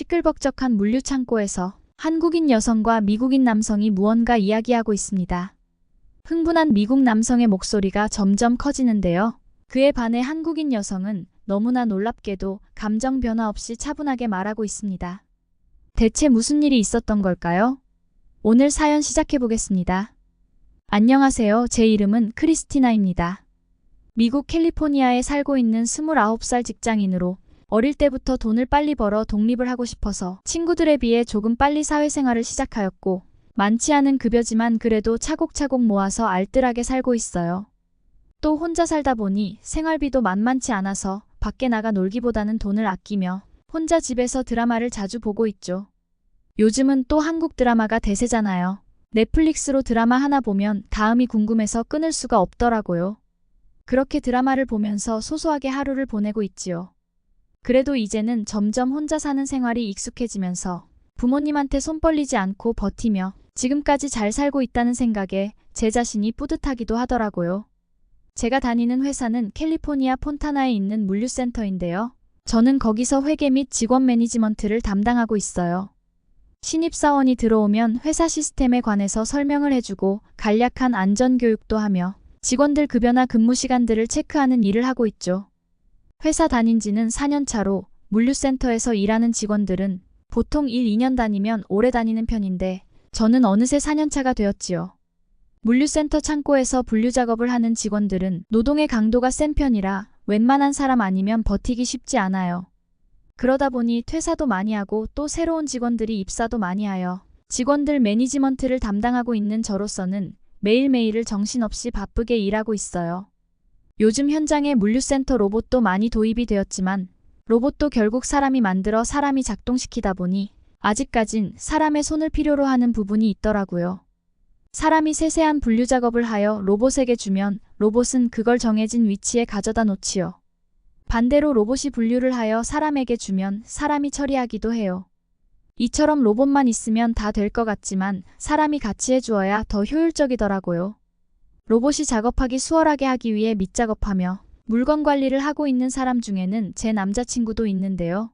시끌벅적한 물류 창고에서 한국인 여성과 미국인 남성이 무언가 이야기하고 있습니다. 흥분한 미국 남성의 목소리가 점점 커지는데요. 그에 반해 한국인 여성은 너무나 놀랍게도 감정 변화 없이 차분하게 말하고 있습니다. 대체 무슨 일이 있었던 걸까요? 오늘 사연 시작해보겠습니다. 안녕하세요. 제 이름은 크리스티나입니다. 미국 캘리포니아에 살고 있는 29살 직장인으로 어릴 때부터 돈을 빨리 벌어 독립을 하고 싶어서 친구들에 비해 조금 빨리 사회생활을 시작하였고 많지 않은 급여지만 그래도 차곡차곡 모아서 알뜰하게 살고 있어요. 또 혼자 살다 보니 생활비도 만만치 않아서 밖에 나가 놀기보다는 돈을 아끼며 혼자 집에서 드라마를 자주 보고 있죠. 요즘은 또 한국 드라마가 대세잖아요. 넷플릭스로 드라마 하나 보면 다음이 궁금해서 끊을 수가 없더라고요. 그렇게 드라마를 보면서 소소하게 하루를 보내고 있지요. 그래도 이제는 점점 혼자 사는 생활이 익숙해지면서 부모님한테 손 벌리지 않고 버티며 지금까지 잘 살고 있다는 생각에 제 자신이 뿌듯하기도 하더라고요. 제가 다니는 회사는 캘리포니아 폰타나에 있는 물류센터인데요. 저는 거기서 회계 및 직원 매니지먼트를 담당하고 있어요. 신입사원이 들어오면 회사 시스템에 관해서 설명을 해주고 간략한 안전교육도 하며 직원들 급여나 근무 시간들을 체크하는 일을 하고 있죠. 회사 다닌 지는 4년 차로 물류센터에서 일하는 직원들은 보통 1, 2년 다니면 오래 다니는 편인데 저는 어느새 4년 차가 되었지요. 물류센터 창고에서 분류 작업을 하는 직원들은 노동의 강도가 센 편이라 웬만한 사람 아니면 버티기 쉽지 않아요. 그러다 보니 퇴사도 많이 하고 또 새로운 직원들이 입사도 많이 하여 직원들 매니지먼트를 담당하고 있는 저로서는 매일매일을 정신없이 바쁘게 일하고 있어요. 요즘 현장에 물류센터 로봇도 많이 도입이 되었지만 로봇도 결국 사람이 만들어 사람이 작동시키다 보니 아직까진 사람의 손을 필요로 하는 부분이 있더라고요. 사람이 세세한 분류 작업을 하여 로봇에게 주면 로봇은 그걸 정해진 위치에 가져다 놓지요. 반대로 로봇이 분류를 하여 사람에게 주면 사람이 처리하기도 해요. 이처럼 로봇만 있으면 다 될 것 같지만 사람이 같이 해주어야 더 효율적이더라고요. 로봇이 작업하기 수월하게 하기 위해 밑작업하며 물건 관리를 하고 있는 사람 중에는 제 남자친구도 있는데요.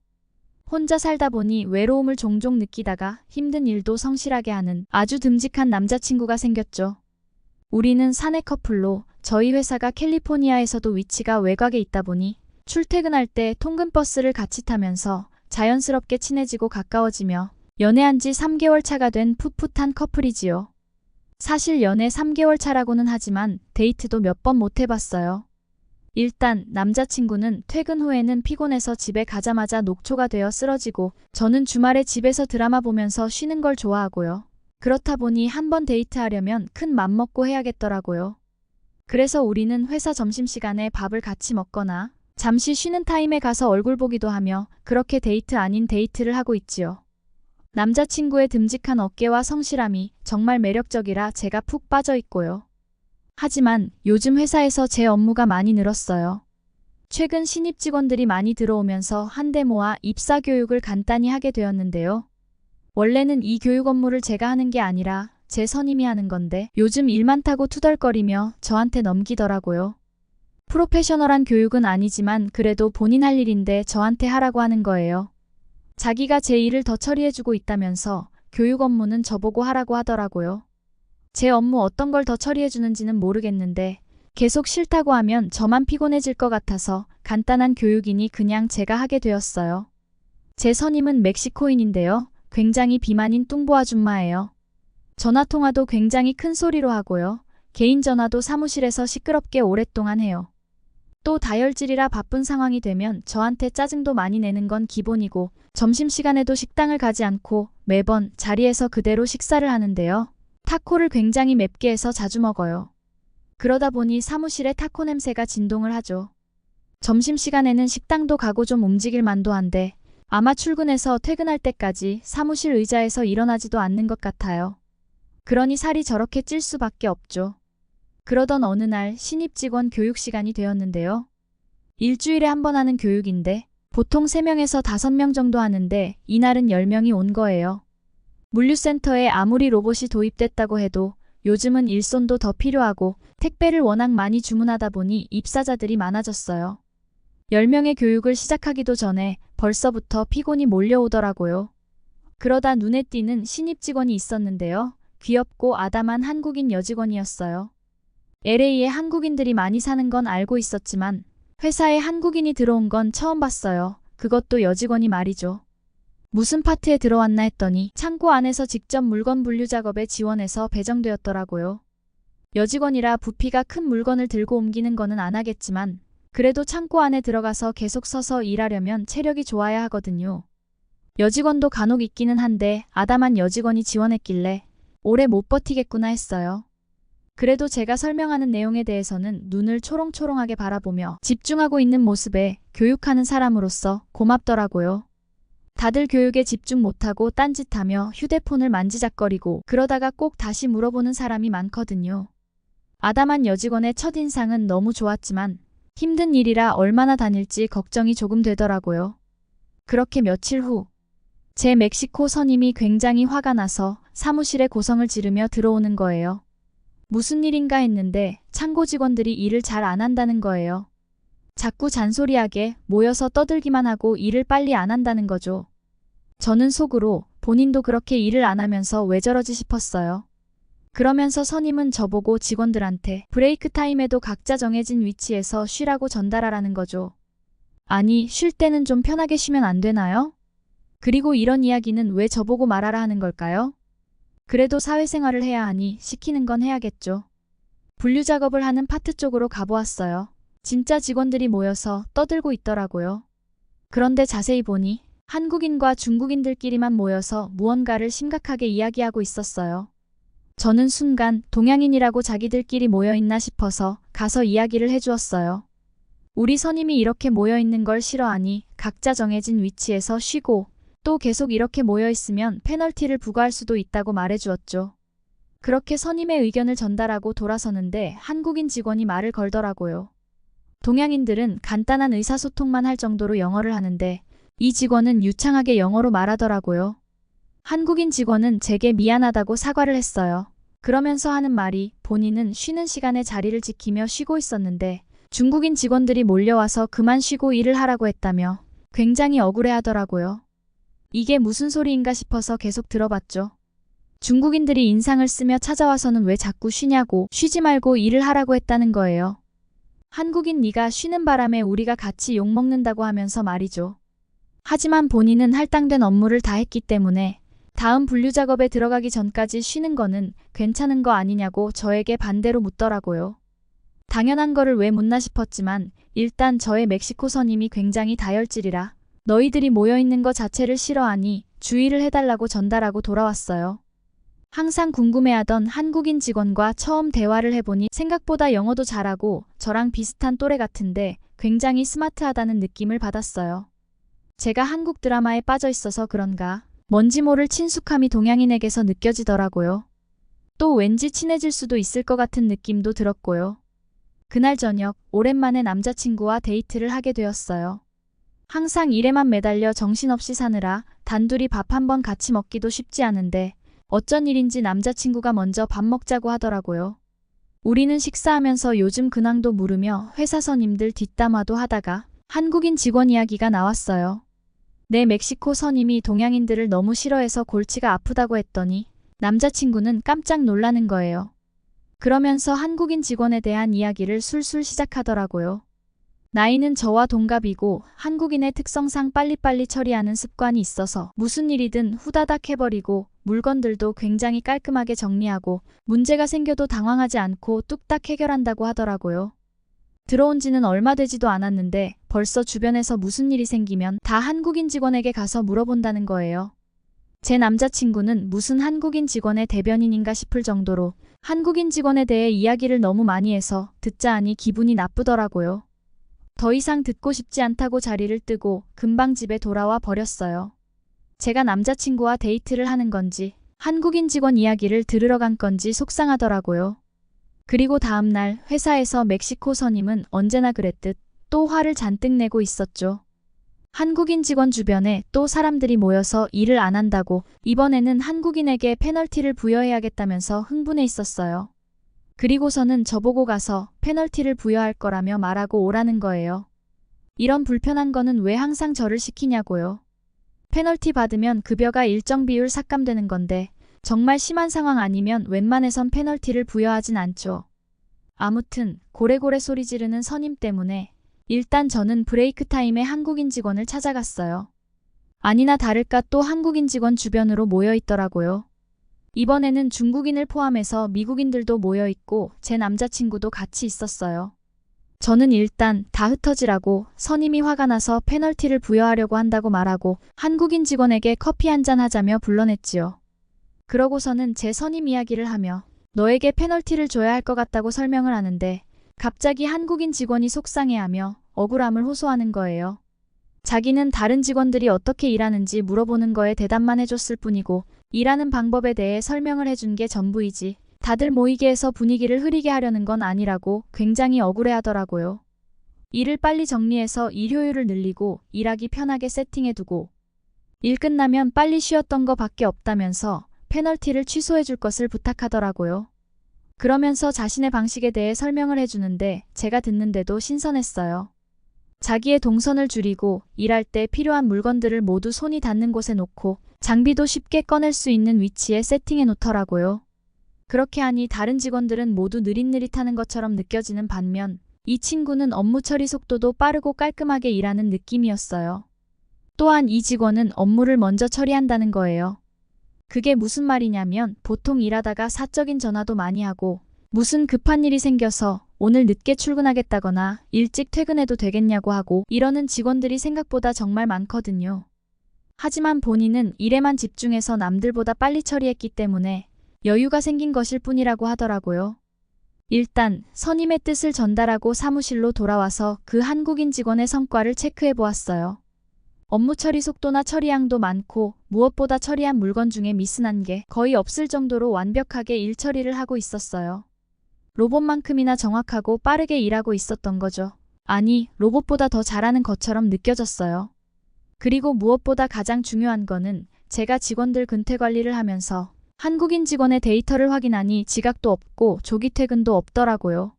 혼자 살다 보니 외로움을 종종 느끼다가 힘든 일도 성실하게 하는 아주 듬직한 남자친구가 생겼죠. 우리는 사내 커플로 저희 회사가 캘리포니아에서도 위치가 외곽에 있다 보니 출퇴근할 때 통근버스를 같이 타면서 자연스럽게 친해지고 가까워지며 연애한 지 3개월 차가 된 풋풋한 커플이지요. 사실 연애 3개월 차라고는 하지만 데이트도 몇 번 못 해봤어요. 일단 남자친구는 퇴근 후에는 피곤해서 집에 가자마자 녹초가 되어 쓰러지고 저는 주말에 집에서 드라마 보면서 쉬는 걸 좋아하고요. 그렇다 보니 한번 데이트하려면 큰 맘 먹고 해야겠더라고요. 그래서 우리는 회사 점심시간에 밥을 같이 먹거나 잠시 쉬는 타임에 가서 얼굴 보기도 하며 그렇게 데이트 아닌 데이트를 하고 있지요. 남자친구의 듬직한 어깨와 성실함이 정말 매력적이라 제가 푹 빠져 있고요. 하지만 요즘 회사에서 제 업무가 많이 늘었어요. 최근 신입 직원들이 많이 들어오면서 한데 모아 입사 교육을 간단히 하게 되었는데요. 원래는 이 교육 업무를 제가 하는 게 아니라 제 선임이 하는 건데 요즘 일 많다고 투덜거리며 저한테 넘기더라고요. 프로페셔널한 교육은 아니지만 그래도 본인 할 일인데 저한테 하라고 하는 거예요. 자기가 제 일을 더 처리해주고 있다면서 교육 업무는 저보고 하라고 하더라고요. 제 업무 어떤 걸 더 처리해주는지는 모르겠는데 계속 싫다고 하면 저만 피곤해질 것 같아서 간단한 교육이니 그냥 제가 하게 되었어요. 제 선임은 멕시코인인데요. 굉장히 비만인 뚱보 아줌마예요. 전화통화도 굉장히 큰 소리로 하고요. 개인 전화도 사무실에서 시끄럽게 오랫동안 해요. 또 다혈질이라 바쁜 상황이 되면 저한테 짜증도 많이 내는 건 기본이고 점심시간에도 식당을 가지 않고 매번 자리에서 그대로 식사를 하는데요. 타코를 굉장히 맵게 해서 자주 먹어요. 그러다 보니 사무실에 타코 냄새가 진동을 하죠. 점심시간에는 식당도 가고 좀 움직일 만도 한데 아마 출근해서 퇴근할 때까지 사무실 의자에서 일어나지도 않는 것 같아요. 그러니 살이 저렇게 찔 수밖에 없죠. 그러던 어느 날 신입 직원 교육 시간이 되었는데요. 일주일에 한 번 하는 교육인데 보통 3명에서 5명 정도 하는데 이날은 10명이 온 거예요. 물류센터에 아무리 로봇이 도입됐다고 해도 요즘은 일손도 더 필요하고 택배를 워낙 많이 주문하다 보니 입사자들이 많아졌어요. 10명의 교육을 시작하기도 전에 벌써부터 피곤이 몰려오더라고요. 그러다 눈에 띄는 신입 직원이 있었는데요. 귀엽고 아담한 한국인 여직원이었어요. LA에 한국인들이 많이 사는 건 알고 있었지만 회사에 한국인이 들어온 건 처음 봤어요. 그것도 여직원이 말이죠. 무슨 파트에 들어왔나 했더니 창고 안에서 직접 물건 분류 작업에 지원해서 배정되었더라고요. 여직원이라 부피가 큰 물건을 들고 옮기는 거는 안 하겠지만 그래도 창고 안에 들어가서 계속 서서 일하려면 체력이 좋아야 하거든요. 여직원도 간혹 있기는 한데 아담한 여직원이 지원했길래 오래 못 버티겠구나 했어요. 그래도 제가 설명하는 내용에 대해서는 눈을 초롱초롱하게 바라보며 집중하고 있는 모습에 교육하는 사람으로서 고맙더라고요. 다들 교육에 집중 못하고 딴짓하며 휴대폰을 만지작거리고 그러다가 꼭 다시 물어보는 사람이 많거든요. 아담한 여직원의 첫인상은 너무 좋았지만 힘든 일이라 얼마나 다닐지 걱정이 조금 되더라고요. 그렇게 며칠 후 제 멕시코 선임이 굉장히 화가 나서 사무실에 고성을 지르며 들어오는 거예요. 무슨 일인가 했는데 창고 직원들이 일을 잘 안 한다는 거예요. 자꾸 잔소리하게 모여서 떠들기만 하고 일을 빨리 안 한다는 거죠. 저는 속으로 본인도 그렇게 일을 안 하면서 왜 저러지 싶었어요. 그러면서 선임은 저보고 직원들한테 브레이크 타임에도 각자 정해진 위치에서 쉬라고 전달하라는 거죠. 아니, 쉴 때는 좀 편하게 쉬면 안 되나요? 그리고 이런 이야기는 왜 저보고 말하라 하는 걸까요? 그래도 사회생활을 해야 하니 시키는 건 해야겠죠. 분류 작업을 하는 파트 쪽으로 가보았어요. 진짜 직원들이 모여서 떠들고 있더라고요. 그런데 자세히 보니 한국인과 중국인들끼리만 모여서 무언가를 심각하게 이야기하고 있었어요. 저는 순간 동양인이라고 자기들끼리 모여있나 싶어서 가서 이야기를 해주었어요. 우리 선임이 이렇게 모여있는 걸 싫어하니 각자 정해진 위치에서 쉬고 또 계속 이렇게 모여있으면 페널티를 부과할 수도 있다고 말해주었죠. 그렇게 선임의 의견을 전달하고 돌아서는데 한국인 직원이 말을 걸더라고요. 동양인들은 간단한 의사소통만 할 정도로 영어를 하는데 이 직원은 유창하게 영어로 말하더라고요. 한국인 직원은 제게 미안하다고 사과를 했어요. 그러면서 하는 말이 본인은 쉬는 시간에 자리를 지키며 쉬고 있었는데 중국인 직원들이 몰려와서 그만 쉬고 일을 하라고 했다며 굉장히 억울해하더라고요. 이게 무슨 소리인가 싶어서 계속 들어봤죠. 중국인들이 인상을 쓰며 찾아와서는 왜 자꾸 쉬냐고 쉬지 말고 일을 하라고 했다는 거예요. 한국인 네가 쉬는 바람에 우리가 같이 욕먹는다고 하면서 말이죠. 하지만 본인은 할당된 업무를 다 했기 때문에 다음 분류 작업에 들어가기 전까지 쉬는 거는 괜찮은 거 아니냐고 저에게 반대로 묻더라고요. 당연한 거를 왜 묻나 싶었지만 일단 저의 멕시코 선임이 굉장히 다혈질이라 너희들이 모여있는 거 자체를 싫어하니 주의를 해달라고 전달하고 돌아왔어요. 항상 궁금해하던 한국인 직원과 처음 대화를 해보니 생각보다 영어도 잘하고 저랑 비슷한 또래 같은데 굉장히 스마트하다는 느낌을 받았어요. 제가 한국 드라마에 빠져 있어서 그런가 뭔지 모를 친숙함이 동양인에게서 느껴지더라고요. 또 왠지 친해질 수도 있을 것 같은 느낌도 들었고요. 그날 저녁 오랜만에 남자친구와 데이트를 하게 되었어요. 항상 일에만 매달려 정신없이 사느라 단둘이 밥 한 번 같이 먹기도 쉽지 않은데 어쩐 일인지 남자친구가 먼저 밥 먹자고 하더라고요. 우리는 식사하면서 요즘 근황도 물으며 회사 선임들 뒷담화도 하다가 한국인 직원 이야기가 나왔어요. 내 멕시코 선임이 동양인들을 너무 싫어해서 골치가 아프다고 했더니 남자친구는 깜짝 놀라는 거예요. 그러면서 한국인 직원에 대한 이야기를 술술 시작하더라고요. 나이는 저와 동갑이고 한국인의 특성상 빨리빨리 처리하는 습관이 있어서 무슨 일이든 후다닥 해버리고 물건들도 굉장히 깔끔하게 정리하고 문제가 생겨도 당황하지 않고 뚝딱 해결한다고 하더라고요. 들어온 지는 얼마 되지도 않았는데 벌써 주변에서 무슨 일이 생기면 다 한국인 직원에게 가서 물어본다는 거예요. 제 남자친구는 무슨 한국인 직원의 대변인인가 싶을 정도로 한국인 직원에 대해 이야기를 너무 많이 해서 듣자 하니 기분이 나쁘더라고요. 더 이상 듣고 싶지 않다고 자리를 뜨고 금방 집에 돌아와 버렸어요. 제가 남자친구와 데이트를 하는 건지 한국인 직원 이야기를 들으러 간 건지 속상하더라고요. 그리고 다음날 회사에서 멕시코 선임은 언제나 그랬듯 또 화를 잔뜩 내고 있었죠. 한국인 직원 주변에 또 사람들이 모여서 일을 안 한다고 이번에는 한국인에게 페널티를 부여해야겠다면서 흥분해 있었어요. 그리고서는 저보고 가서 페널티를 부여할 거라며 말하고 오라는 거예요. 이런 불편한 거는 왜 항상 저를 시키냐고요. 페널티 받으면 급여가 일정 비율 삭감되는 건데 정말 심한 상황 아니면 웬만해선 페널티를 부여하진 않죠. 아무튼 고래고래 소리 지르는 선임 때문에 일단 저는 브레이크 타임에 한국인 직원을 찾아갔어요. 아니나 다를까 또 한국인 직원 주변으로 모여 있더라고요. 이번에는 중국인을 포함해서 미국인들도 모여 있고 제 남자친구도 같이 있었어요. 저는 일단 다 흩어지라고 선임이 화가 나서 페널티를 부여하려고 한다고 말하고 한국인 직원에게 커피 한잔 하자며 불러냈지요. 그러고서는 제 선임 이야기를 하며 너에게 페널티를 줘야 할 것 같다고 설명을 하는데 갑자기 한국인 직원이 속상해하며 억울함을 호소하는 거예요. 자기는 다른 직원들이 어떻게 일하는지 물어보는 거에 대답만 해줬을 뿐이고 일하는 방법에 대해 설명을 해준 게 전부이지 다들 모이게 해서 분위기를 흐리게 하려는 건 아니라고 굉장히 억울해하더라고요. 일을 빨리 정리해서 일 효율을 늘리고 일하기 편하게 세팅해두고 일 끝나면 빨리 쉬었던 거 밖에 없다면서 페널티를 취소해줄 것을 부탁하더라고요. 그러면서 자신의 방식에 대해 설명을 해주는데 제가 듣는데도 신선했어요. 자기의 동선을 줄이고 일할 때 필요한 물건들을 모두 손이 닿는 곳에 놓고 장비도 쉽게 꺼낼 수 있는 위치에 세팅해 놓더라고요. 그렇게 하니 다른 직원들은 모두 느릿느릿하는 것처럼 느껴지는 반면 이 친구는 업무 처리 속도도 빠르고 깔끔하게 일하는 느낌이었어요. 또한 이 직원은 업무를 먼저 처리한다는 거예요. 그게 무슨 말이냐면 보통 일하다가 사적인 전화도 많이 하고 무슨 급한 일이 생겨서 오늘 늦게 출근하겠다거나 일찍 퇴근해도 되겠냐고 하고 이러는 직원들이 생각보다 정말 많거든요. 하지만 본인은 일에만 집중해서 남들보다 빨리 처리했기 때문에 여유가 생긴 것일 뿐이라고 하더라고요. 일단 선임의 뜻을 전달하고 사무실로 돌아와서 그 한국인 직원의 성과를 체크해 보았어요. 업무 처리 속도나 처리량도 많고 무엇보다 처리한 물건 중에 미스난 게 거의 없을 정도로 완벽하게 일 처리를 하고 있었어요. 로봇만큼이나 정확하고 빠르게 일하고 있었던 거죠. 아니, 로봇보다 더 잘하는 것처럼 느껴졌어요. 그리고 무엇보다 가장 중요한 거는 제가 직원들 근태 관리를 하면서 한국인 직원의 데이터를 확인하니 지각도 없고 조기 퇴근도 없더라고요.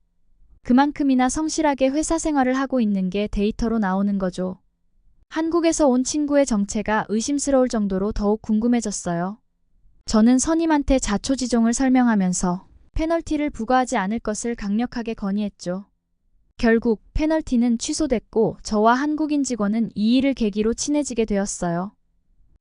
그만큼이나 성실하게 회사 생활을 하고 있는 게 데이터로 나오는 거죠. 한국에서 온 친구의 정체가 의심스러울 정도로 더욱 궁금해졌어요. 저는 선임한테 자초지종을 설명하면서 페널티를 부과하지 않을 것을 강력하게 건의했죠. 결국 페널티는 취소됐고 저와 한국인 직원은 이 일을 계기로 친해지게 되었어요.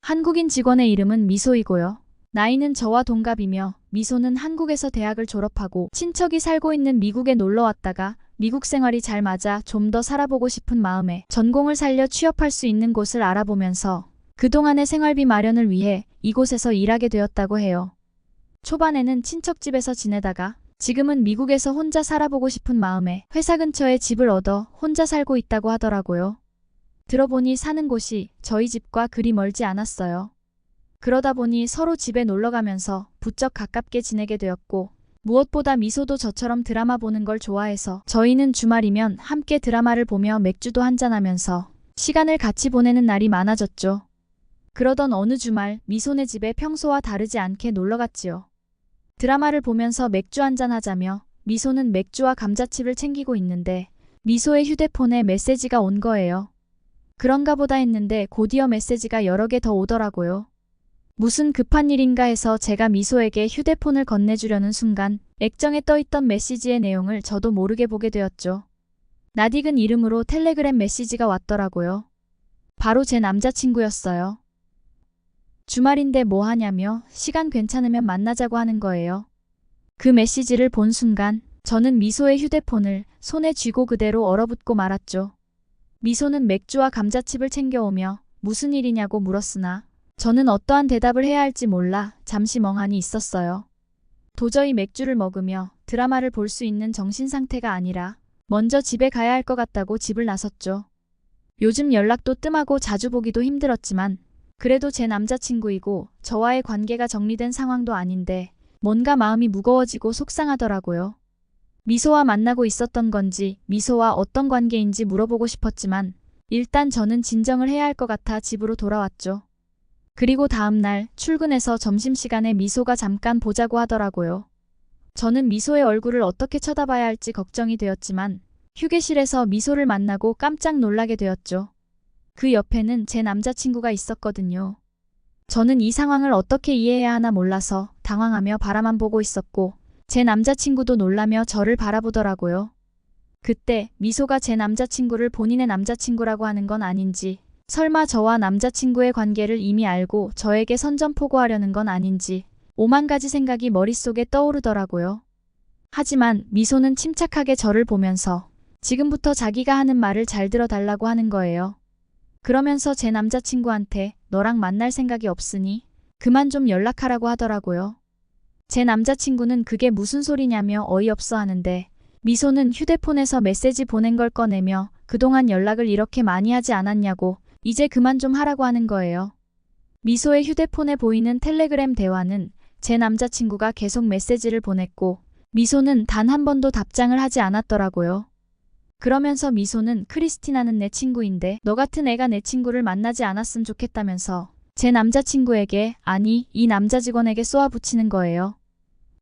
한국인 직원의 이름은 미소이고요. 나이는 저와 동갑이며 미소는 한국에서 대학을 졸업하고 친척이 살고 있는 미국에 놀러 왔다가 미국 생활이 잘 맞아 좀 더 살아보고 싶은 마음에 전공을 살려 취업할 수 있는 곳을 알아보면서 그동안의 생활비 마련을 위해 이곳에서 일하게 되었다고 해요. 초반에는 친척집에서 지내다가 지금은 미국에서 혼자 살아보고 싶은 마음에 회사 근처에 집을 얻어 혼자 살고 있다고 하더라고요. 들어보니 사는 곳이 저희 집과 그리 멀지 않았어요. 그러다 보니 서로 집에 놀러가면서 부쩍 가깝게 지내게 되었고 무엇보다 미소도 저처럼 드라마 보는 걸 좋아해서 저희는 주말이면 함께 드라마를 보며 맥주도 한잔하면서 시간을 같이 보내는 날이 많아졌죠. 그러던 어느 주말 미소네 집에 평소와 다르지 않게 놀러갔지요. 드라마를 보면서 맥주 한잔하자며 미소는 맥주와 감자칩을 챙기고 있는데 미소의 휴대폰에 메시지가 온 거예요. 그런가 보다 했는데 곧이어 메시지가 여러 개 더 오더라고요. 무슨 급한 일인가 해서 제가 미소에게 휴대폰을 건네주려는 순간 액정에 떠있던 메시지의 내용을 저도 모르게 보게 되었죠. 낯익은 이름으로 텔레그램 메시지가 왔더라고요. 바로 제 남자친구였어요. 주말인데 뭐 하냐며 시간 괜찮으면 만나자고 하는 거예요. 그 메시지를 본 순간 저는 미소의 휴대폰을 손에 쥐고 그대로 얼어붙고 말았죠. 미소는 맥주와 감자칩을 챙겨오며 무슨 일이냐고 물었으나 저는 어떠한 대답을 해야 할지 몰라 잠시 멍하니 있었어요. 도저히 맥주를 먹으며 드라마를 볼 수 있는 정신 상태가 아니라 먼저 집에 가야 할 것 같다고 집을 나섰죠. 요즘 연락도 뜸하고 자주 보기도 힘들었지만 그래도 제 남자친구이고 저와의 관계가 정리된 상황도 아닌데 뭔가 마음이 무거워지고 속상하더라고요. 미소와 만나고 있었던 건지 미소와 어떤 관계인지 물어보고 싶었지만 일단 저는 진정을 해야 할 것 같아 집으로 돌아왔죠. 그리고 다음 날 출근해서 점심시간에 미소가 잠깐 보자고 하더라고요. 저는 미소의 얼굴을 어떻게 쳐다봐야 할지 걱정이 되었지만 휴게실에서 미소를 만나고 깜짝 놀라게 되었죠. 그 옆에는 제 남자친구가 있었거든요. 저는 이 상황을 어떻게 이해해야 하나 몰라서 당황하며 바라만 보고 있었고 제 남자친구도 놀라며 저를 바라보더라고요. 그때 미소가 제 남자친구를 본인의 남자친구라고 하는 건 아닌지, 설마 저와 남자친구의 관계를 이미 알고 저에게 선전포고하려는 건 아닌지 오만 가지 생각이 머릿속에 떠오르더라고요. 하지만 미소는 침착하게 저를 보면서 지금부터 자기가 하는 말을 잘 들어달라고 하는 거예요. 그러면서 제 남자친구한테 너랑 만날 생각이 없으니 그만 좀 연락하라고 하더라고요. 제 남자친구는 그게 무슨 소리냐며 어이없어 하는데 미소는 휴대폰에서 메시지 보낸 걸 꺼내며 그동안 연락을 이렇게 많이 하지 않았냐고 이제 그만 좀 하라고 하는 거예요. 미소의 휴대폰에 보이는 텔레그램 대화는 제 남자친구가 계속 메시지를 보냈고 미소는 단 한 번도 답장을 하지 않았더라고요. 그러면서 미소는 크리스티나는 내 친구인데 너 같은 애가 내 친구를 만나지 않았으면 좋겠다면서 제 남자친구에게, 아니 이 남자 직원에게 쏘아붙이는 거예요.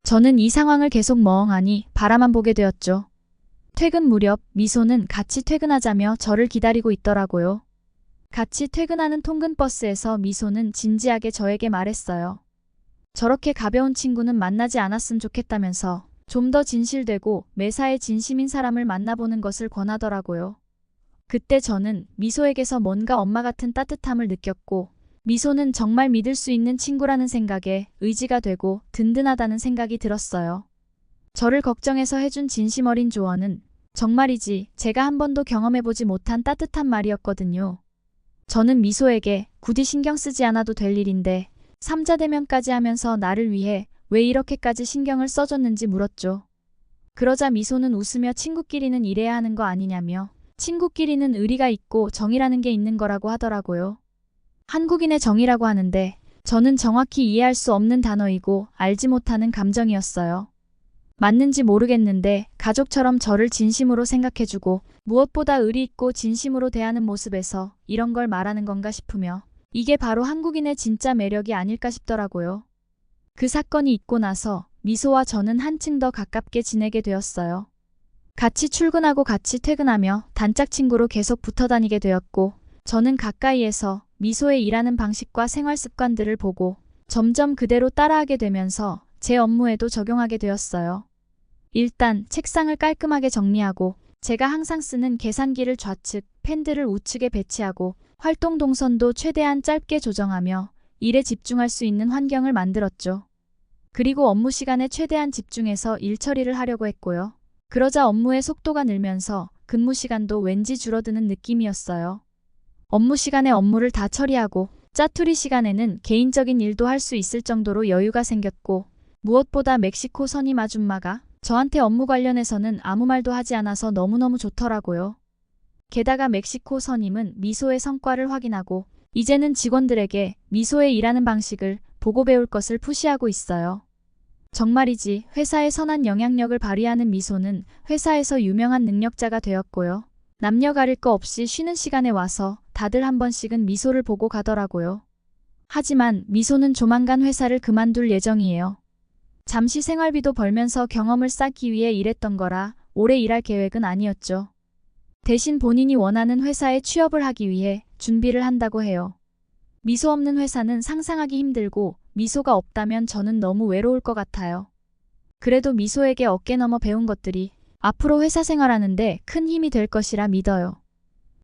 저는 이 상황을 계속 멍하니 바라만 보게 되었죠. 퇴근 무렵 미소는 같이 퇴근하자며 저를 기다리고 있더라고요. 같이 퇴근하는 통근버스에서 미소는 진지하게 저에게 말했어요. 저렇게 가벼운 친구는 만나지 않았으면 좋겠다면서 좀 더 진실되고 매사에 진심인 사람을 만나보는 것을 권하더라고요. 그때 저는 미소에게서 뭔가 엄마 같은 따뜻함을 느꼈고 미소는 정말 믿을 수 있는 친구라는 생각에 의지가 되고 든든하다는 생각이 들었어요. 저를 걱정해서 해준 진심 어린 조언은 정말이지 제가 한 번도 경험해보지 못한 따뜻한 말이었거든요. 저는 미소에게 굳이 신경 쓰지 않아도 될 일인데 3자 대면까지 하면서 나를 위해 왜 이렇게까지 신경을 써줬는지 물었죠. 그러자 미소는 웃으며 친구끼리는 이래야 하는 거 아니냐며 친구끼리는 의리가 있고 정이라는 게 있는 거라고 하더라고요. 한국인의 정이라고 하는데 저는 정확히 이해할 수 없는 단어이고 알지 못하는 감정이었어요. 맞는지 모르겠는데 가족처럼 저를 진심으로 생각해주고 무엇보다 의리 있고 진심으로 대하는 모습에서 이런 걸 말하는 건가 싶으며 이게 바로 한국인의 진짜 매력이 아닐까 싶더라고요. 그 사건이 있고 나서 미소와 저는 한층 더 가깝게 지내게 되었어요. 같이 출근하고 같이 퇴근하며 단짝 친구로 계속 붙어 다니게 되었고 저는 가까이에서 미소의 일하는 방식과 생활 습관들을 보고 점점 그대로 따라하게 되면서 제 업무에도 적용하게 되었어요. 일단 책상을 깔끔하게 정리하고 제가 항상 쓰는 계산기를 좌측, 펜들을 우측에 배치하고 활동 동선도 최대한 짧게 조정하며 일에 집중할 수 있는 환경을 만들었죠. 그리고 업무 시간에 최대한 집중해서 일 처리를 하려고 했고요. 그러자 업무의 속도가 늘면서 근무 시간도 왠지 줄어드는 느낌이었어요. 업무 시간에 업무를 다 처리하고 짜투리 시간에는 개인적인 일도 할 수 있을 정도로 여유가 생겼고 무엇보다 멕시코 선임 아줌마가 저한테 업무 관련해서는 아무 말도 하지 않아서 너무너무 좋더라고요. 게다가 멕시코 선임은 미소의 성과를 확인하고 이제는 직원들에게 미소의 일하는 방식을 보고 배울 것을 푸시하고 있어요. 정말이지 회사에 선한 영향력을 발휘하는 미소는 회사에서 유명한 능력자가 되었고요. 남녀 가릴 거 없이 쉬는 시간에 와서 다들 한 번씩은 미소를 보고 가더라고요. 하지만 미소는 조만간 회사를 그만둘 예정이에요. 잠시 생활비도 벌면서 경험을 쌓기 위해 일했던 거라 오래 일할 계획은 아니었죠. 대신 본인이 원하는 회사에 취업을 하기 위해 준비를 한다고 해요. 미소 없는 회사는 상상하기 힘들고 미소가 없다면 저는 너무 외로울 것 같아요. 그래도 미소에게 어깨 넘어 배운 것들이 앞으로 회사 생활하는데 큰 힘이 될 것이라 믿어요.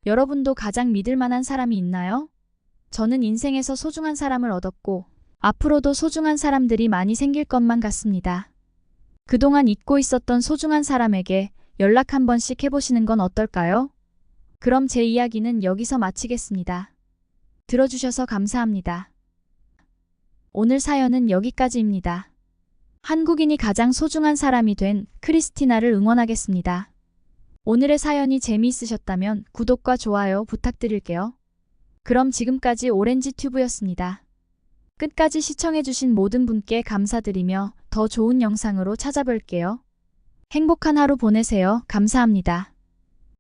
여러분도 가장 믿을 만한 사람이 있나요? 저는 인생에서 소중한 사람을 얻었고 앞으로도 소중한 사람들이 많이 생길 것만 같습니다. 그동안 잊고 있었던 소중한 사람에게 연락 한 번씩 해보시는 건 어떨까요? 그럼 제 이야기는 여기서 마치겠습니다. 들어주셔서 감사합니다. 오늘 사연은 여기까지입니다. 한국인이 가장 소중한 사람이 된 크리스티나를 응원하겠습니다. 오늘의 사연이 재미있으셨다면 구독과 좋아요 부탁드릴게요. 그럼 지금까지 오렌지 튜브였습니다. 끝까지 시청해주신 모든 분께 감사드리며 더 좋은 영상으로 찾아뵐게요. 행복한 하루 보내세요. 감사합니다.